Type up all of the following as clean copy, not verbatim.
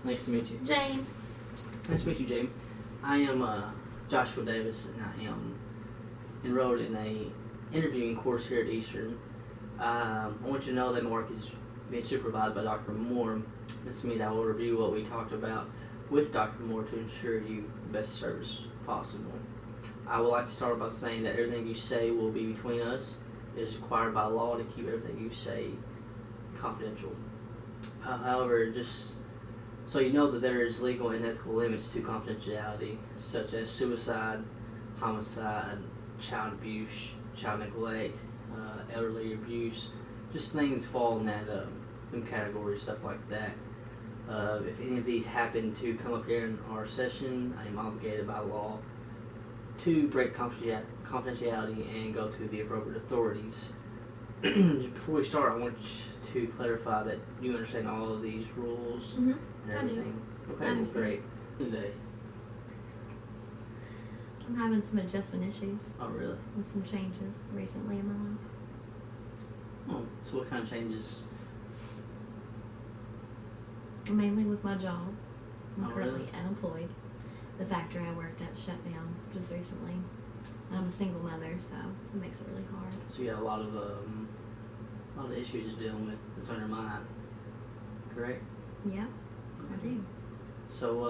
Nice to meet you. Jane. Nice to meet you, Jane. I am Joshua Davis, and I am enrolled in a interviewing course here at Eastern. I want you to know that my work is being supervised by Dr. Moore. This means I will review what we talked about with Dr. Moore to ensure you the best service possible. I would like to start by saying that everything you say will be between us. It is required by law to keep everything you say confidential. However, just so you know that there is legal and ethical limits to confidentiality, such as suicide, homicide, child abuse, child neglect, elderly abuse, just things fall in that in categories, stuff like that. If any of these happen to come up during our session, I am obligated by law to break confidentiality and go to the appropriate authorities. Before we start, I want to clarify that you understand all of these rules and everything. Okay, well, great. Today. I'm having some adjustment issues. Oh, really? With some changes recently in my life. Oh, so what kind of changes? Mainly with my job. I'm currently really? unemployed. The factory I worked at shut down just recently. I'm a single mother, so it makes it really hard. So you got a lot of issues you're dealing with that's on your mind, correct? Yeah, I do. So,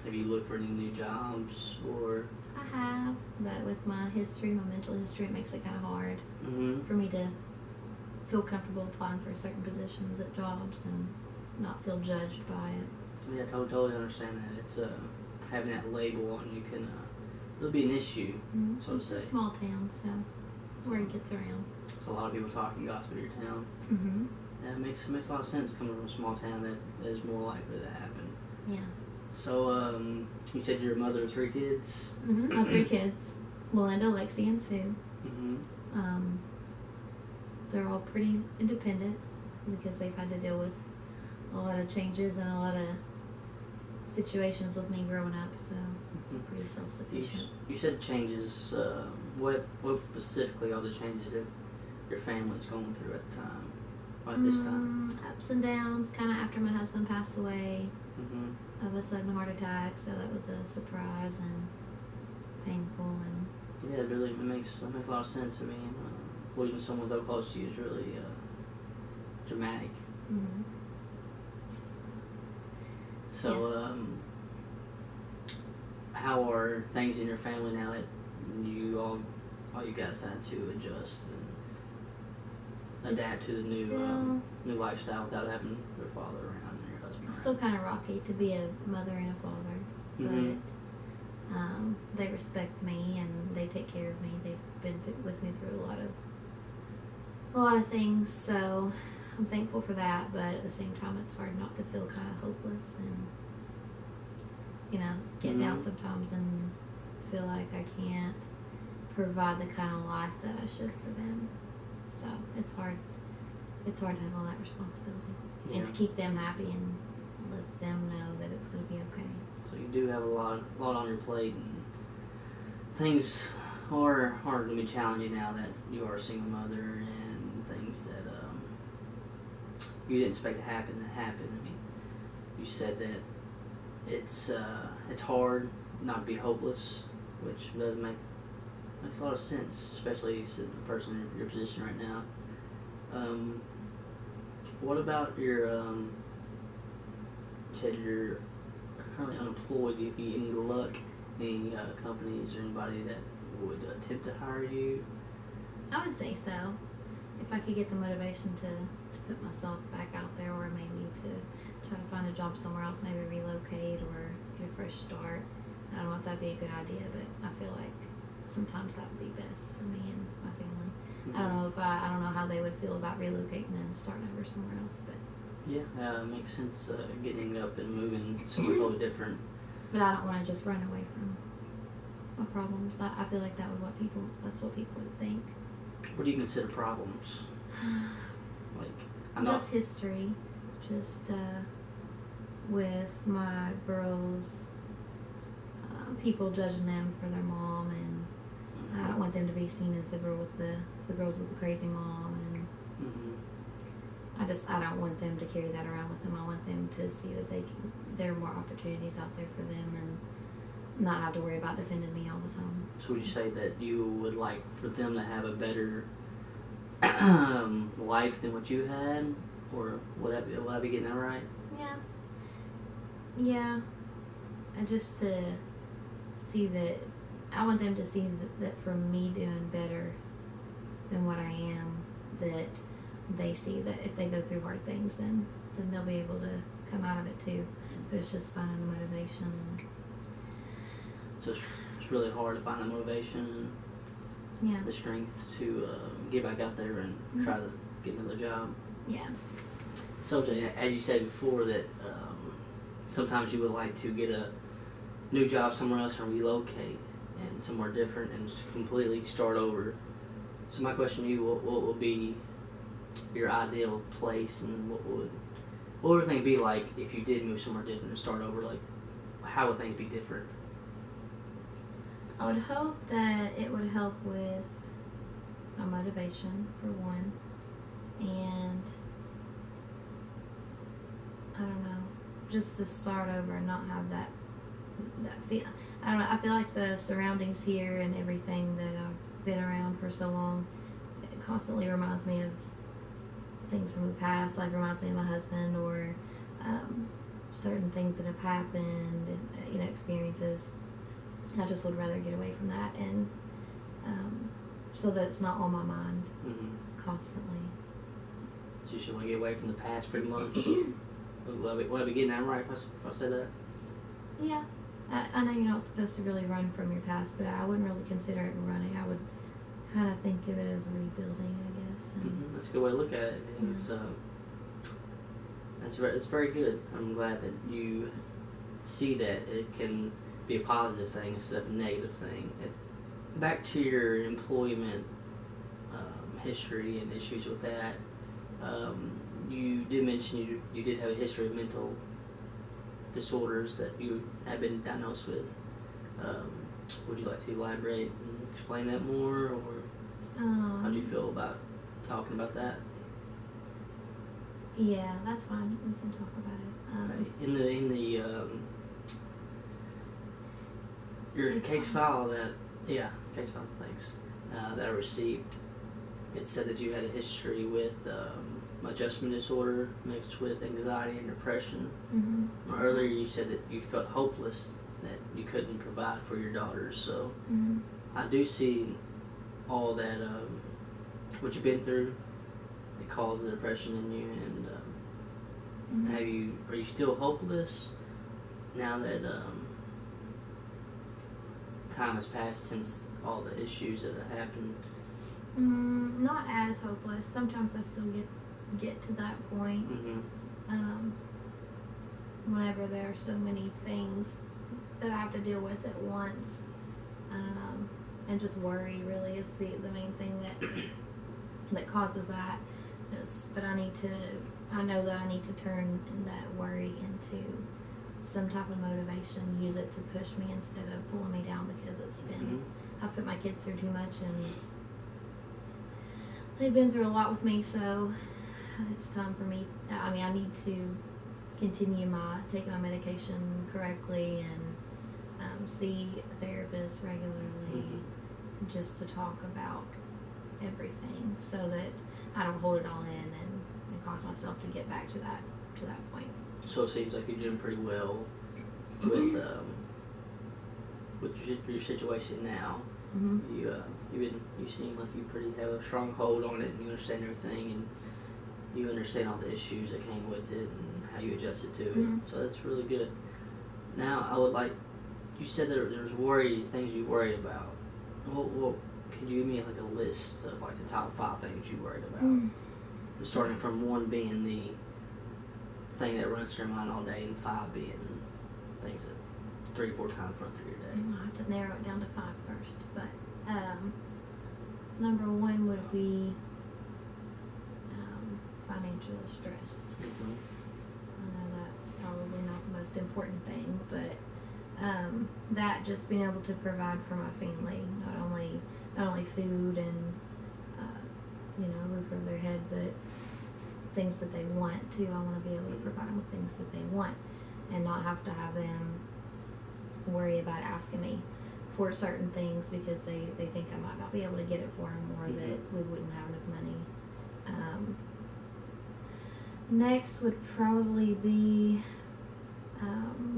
have you looked for any new jobs or? I have, but with my history, my mental history, it makes it kind of hard for me to feel comfortable applying for certain positions at jobs and not feel judged by it. Yeah, I totally understand that. It's having that label on you can really be an issue, so to It's say. a small town, so word gets around. So a lot of people talk and gossip in your town. Yeah, it makes a lot of sense coming from a small town that is more likely to happen. Yeah. So, you said you're a mother of 3 kids? I have 3 kids. Melinda, Lexi, and Sue. They're all pretty independent because they've had to deal with a lot of changes and a lot of situations with me growing up, so pretty self-sufficient. You said changes. What specifically are the changes that your family's going through at the time, or at this time? Ups and downs, kind of after my husband passed away of a sudden heart attack, so that was a surprise and painful. And yeah, it makes a lot of sense. I mean, losing someone so close to you is really dramatic. So, how are things in your family now that all you guys had to adjust and adapt to the new lifestyle without having your father around and your husband It's around? still kind of rocky to be a mother and a father, but they respect me and they take care of me. They've been with me through a lot of things, so I'm thankful for that, but at the same time it's hard not to feel kind of hopeless and, get down sometimes and feel like I can't provide the kind of life that I should for them. So it's hard to have all that responsibility and to keep them happy and let them know that it's going to be okay. So you do have a lot on your plate, and things are going to be challenging now that you are a single mother, and things that you didn't expect to happen that happened. I mean, you said that it's hard not to be hopeless, which makes a lot of sense, especially as a person in your position right now. What about your? You said you're currently unemployed. Do you have any luck? Any companies or anybody that would attempt to hire you? I would say so. If I could get the motivation to put myself back out there, or maybe to try to find a job somewhere else, maybe relocate or get a fresh start. I don't know if that'd be a good idea, but I feel like sometimes that would be best for me and my family. I don't know how they would feel about relocating and starting over somewhere else, but yeah, it makes sense. Getting up and moving somewhere totally different. But I don't want to just run away from my problems. I feel like that's what people would think. What do you consider problems? Just history, with my girls, people judging them for their mom, and I don't want them to be seen as the girls with the crazy mom, and I don't want them to carry that around with them. I want them to see that there are more opportunities out there for them and not have to worry about defending me all the time. So would you say that you would like for them to have a better life than what you had, or would I be getting that right? Yeah. Yeah. And just to see that, I want them to see that from me doing better than what I am, that they see that if they go through hard things, then they'll be able to come out of it too. But it's just finding the motivation. So it's really hard to find the motivation and the strength to get back out there and try to get another job. Yeah. So, Jay, as you said before, that sometimes you would like to get a new job somewhere else and relocate and somewhere different and just completely start over. So my question to you, what would be your ideal place, and what would things be like if you did move somewhere different and start over? Like, how would things be different? I would hope that it would help with my motivation, for one, and I don't know, just to start over and not have that feel. I don't know. I feel like the surroundings here and everything that I've been around for so long, it constantly reminds me of things from the past. Like, reminds me of my husband, or certain things that have happened, and, experiences. I just would rather get away from that, and so that it's not on my mind constantly. So you should want to get away from the past, pretty much. Would I be getting that right if I said that? Yeah. I know you're not supposed to really run from your past, but I wouldn't really consider it running. I would kind of think of it as rebuilding, I guess. That's a good way to look at it. It's very good. I'm glad that you see that it can be a positive thing instead of a negative thing. Back to your employment history and issues with that. You did mention you did have a history of mental disorders that you have been diagnosed with. Would you like to elaborate and explain that more, or how do you feel about talking about that? Yeah, that's fine. We can talk about it. In the your case file thanks, that I received, it said that you had a history with adjustment disorder mixed with anxiety and depression. Earlier you said that you felt hopeless, that you couldn't provide for your daughters. So I do see all that what you've been through. It caused the depression in you, and are you still hopeless now that time has passed since all the issues that have happened? Not as hopeless. Sometimes I still get to that point. Whenever there are so many things that I have to deal with at once, and just worry really is the main thing that causes that. But I know that I need to turn that worry into some type of motivation, use it to push me instead of pulling me down, because it's been, I've put my kids through too much, and they've been through a lot with me, so it's time for me. I need to continue taking my medication correctly, and see a therapist regularly, just to talk about everything, so that I don't hold it all in and cause myself to get back to that point. So it seems like you're doing pretty well with your situation now. You seem like you have a strong hold on it, and you understand everything, and you understand all the issues that came with it and how you adjusted to it. So that's really good. Now, I would like, you said that there's things you worried about. Well, could you give me like a list of like the top 5 things you worried about? Starting from 1 being the thing that runs through your mind all day, and 5 being things that 3 or 4 times run through your day. I'll have to narrow it down to 5 first, but number 1 would be financial stress. I know that's probably not the most important thing, but that just being able to provide for my family, not only food and roof over their head, but things that they want too. I want to be able to provide them with things that they want, and not have to have them worry about asking me for certain things because they think I might not be able to get it for them, or that we wouldn't have enough money. Next would probably be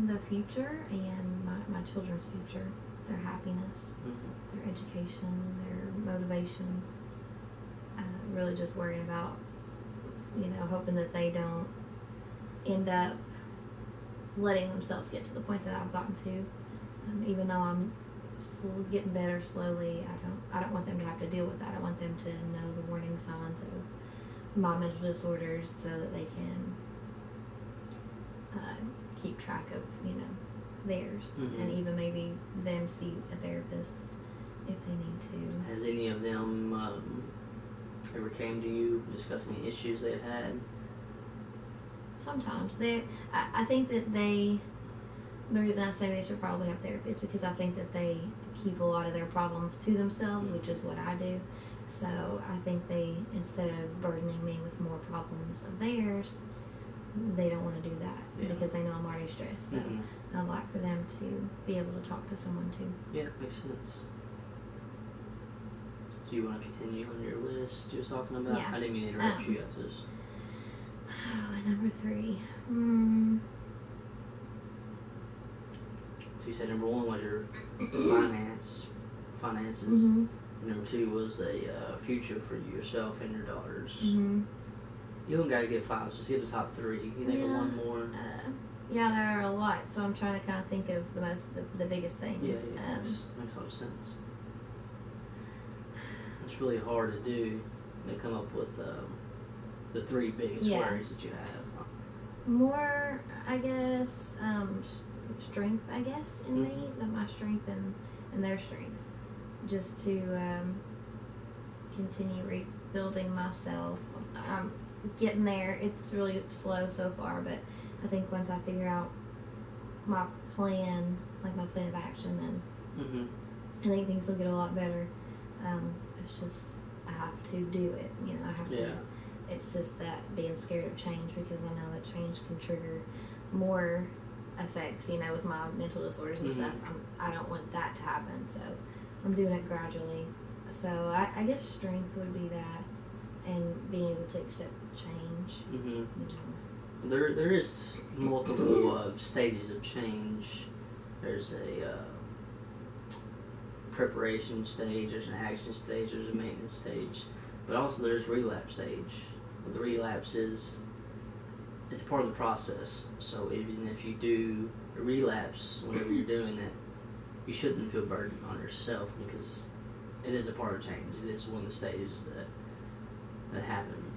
the future and my children's future, their happiness, their education, their motivation. Really just worrying about, hoping that they don't end up letting themselves get to the point that I've gotten to. Even though I'm getting better slowly, I don't want them to have to deal with that. I want them to know the warning signs of my mental disorders so that they can keep track of, theirs. And even maybe them see a therapist if they need to. Has any of them ever came to you discussing any issues they've had? Sometimes. I think that the reason I say they should probably have therapy is because I think that they keep a lot of their problems to themselves, which is what I do. So I think they, instead of burdening me with more problems of theirs, they don't want to do that because they know I'm already stressed. So I'd like for them to be able to talk to someone too. Yeah, makes sense. Do you want to continue on your list you were talking about? Yeah. I didn't mean to interrupt you. I just... Number 3. So you said number 1 was your finances. Number 2 was the future for yourself and your daughters. You don't got to get 5, just get the top 3. You think of one more? Yeah, there are a lot, so I'm trying to kind of think of the biggest things. Yeah, makes a lot of sense. It's really hard to do. To come up with the 3 biggest worries that you have. More, I guess, strength, I guess, in me, my strength and their strength. Just to continue rebuilding myself. I'm getting there. It's really slow so far, but I think once I figure out my plan, like my plan of action, then I think things will get a lot better. It's just I have to do it. I have to. It's just that being scared of change, because I know that change can trigger more effects. With my mental disorders and stuff. I don't want that to happen. So I'm doing it gradually. So I guess strength would be that, and being able to accept change. There is multiple stages of change. There's a preparation stage, there's an action stage, there's a maintenance stage, but also there's relapse stage. The relapse is, it's part of the process. So even if you do a relapse whenever you're doing it, you shouldn't feel burdened on yourself, because it is a part of change. It is one of the stages that happen.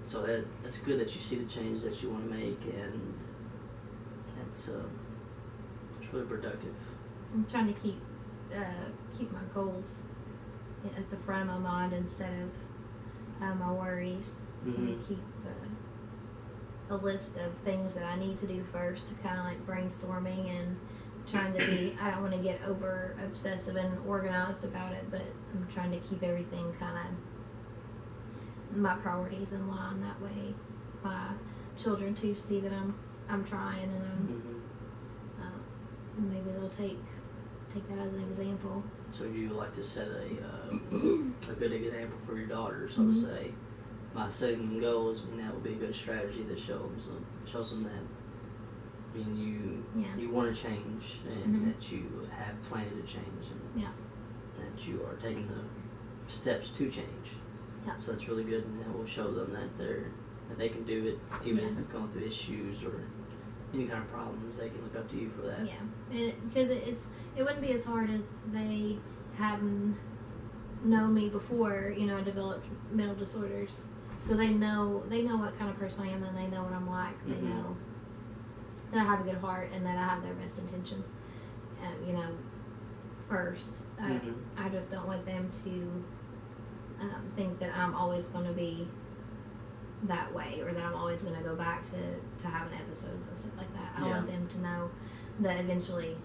So that's good that you see the changes that you want to make, and it's really productive. I'm trying to keep my goals at the front of my mind instead of my worries. And keep a list of things that I need to do first, to kind of like brainstorming and trying to be, I don't want to get over obsessive and organized about it, but I'm trying to keep everything kind of, my priorities in line. That way my children too see that I'm trying, and I'm maybe they'll take that as an example. So you like to set a good example for your daughters, so to say, by setting goals, that would be a good strategy that shows them that you want to change, and that you have plans to change, and that you are taking the steps to change. So that's really good, and that will show them that they can do it, even if they're going through issues or any kind of problems. They can look up to you for that. Because it wouldn't be as hard if they hadn't known me before, and developed mental disorders. So they know what kind of person I am, and they know what I'm like. They know that I have a good heart and that I have their best intentions. First, I just don't want them to think that I'm always going to be that way, or that I'm always going to go back to having episodes and stuff like that. I want them to know that eventually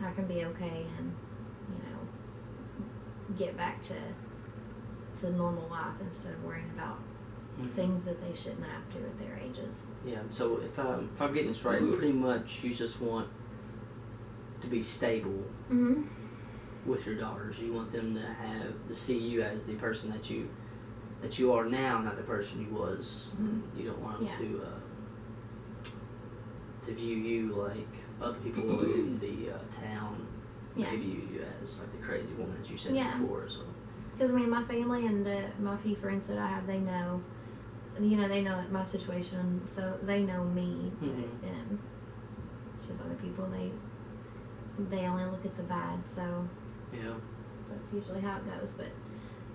I can be okay and get back to normal life instead of worrying about things that they shouldn't have to at their ages. Yeah. So if I'm getting this right, pretty much you just want to be stable Mm-hmm. with your daughters. You want them to see you as the person that you are now, not the person you was. And you don't want them to view you like other people in the town view you as, like the crazy woman that you said before. So. Because I mean, my family and my few friends that I have, they know, they know my situation, so they know me. And it's just other people, they only look at the bad. So yeah, that's usually how it goes. But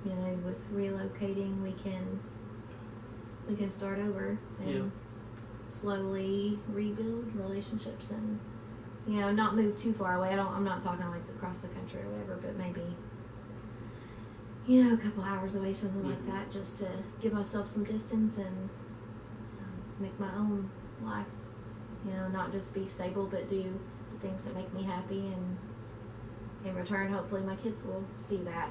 with relocating, we can start over and slowly rebuild relationships and not move too far away. I'm not talking like across the country or whatever, but maybe a couple hours away, something like that, just to give myself some distance and make my own life. Not just be stable, but do the things that make me happy, and in return, hopefully my kids will see that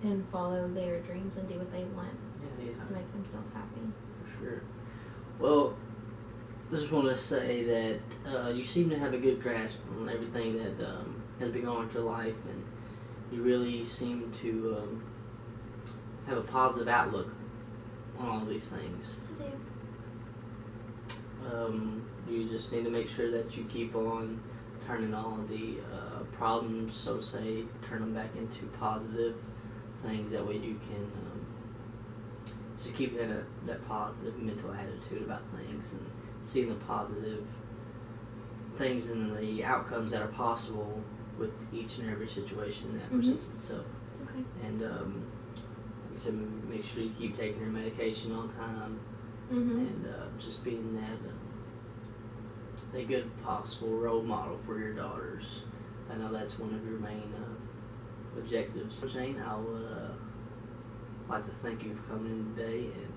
and follow their dreams and do what they want to make themselves happy. For sure. Well, I just want to say that you seem to have a good grasp on everything that has been going on in your life, and you really seem to have a positive outlook on all of these things. I do. You just need to make sure that you keep on turning all of the problems, so to say, turn them back into positive things. That way you can just keep that positive mental attitude about things and seeing the positive things and the outcomes that are possible with each and every situation that presents itself. Okay. And like I said, make sure you keep taking your medication all the time, and just being a good possible role model for your daughters. I know that's one of your main objectives. Shane, I would like to thank you for coming in today, and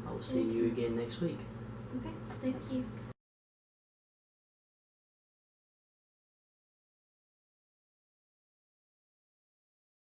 I will see you again next week. Okay, thank you.